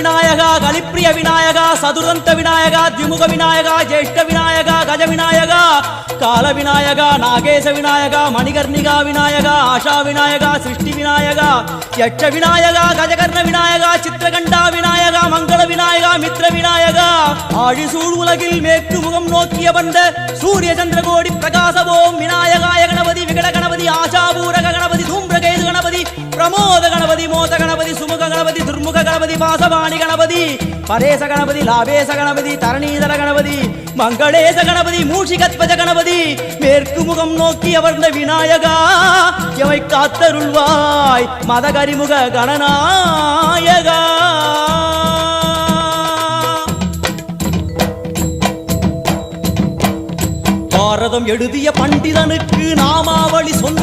விநாயகா கலிப்பிரிய விநாயகா சதுரந்த விநாயகா திமுக விநாயகா ஜேஷ்ட விநாயகா கஜ விநாயகா கால விநாயகா நாகேச விநாயகா மணிகர்ணிகா விநாயகா ஆஷா விநாயகா சிருஷ்டி விநாயகா யட்ச விநாயகா கஜகர்ண விநாயகா சித்திரகண்டா விநாயகா மங்கள விநாயகா மித்ர விநாயகா ஆழிசூழ் உலகில் மேற்கு முகம் நோக்கிய வந்த சூரிய சந்திரகோடி பிரகாசவோம் விநாயகாய கணபதி விகட கணபதி ஆசாபூரக கணபதி தூம்பிரகேது கணபதி பிரமோத கணபதி மோத கணபதி சுமுக கணபதி துர்முக கணபதி வாசவாணி கணபதி பரேச கணபதி லாபேச கணபதி தரணீதர கணபதி மங்களேச கணபதி மூஷிகத்வஜ கணபதி மேற்கு முகம் நோக்கி அமர்ந்த விநாயகா எவை காத்தருள்வாய் மதகரிமுக கணநாயகா. பாரதம் எழுதிய பண்டிதனுக்கு நாமாவளி சொன்ன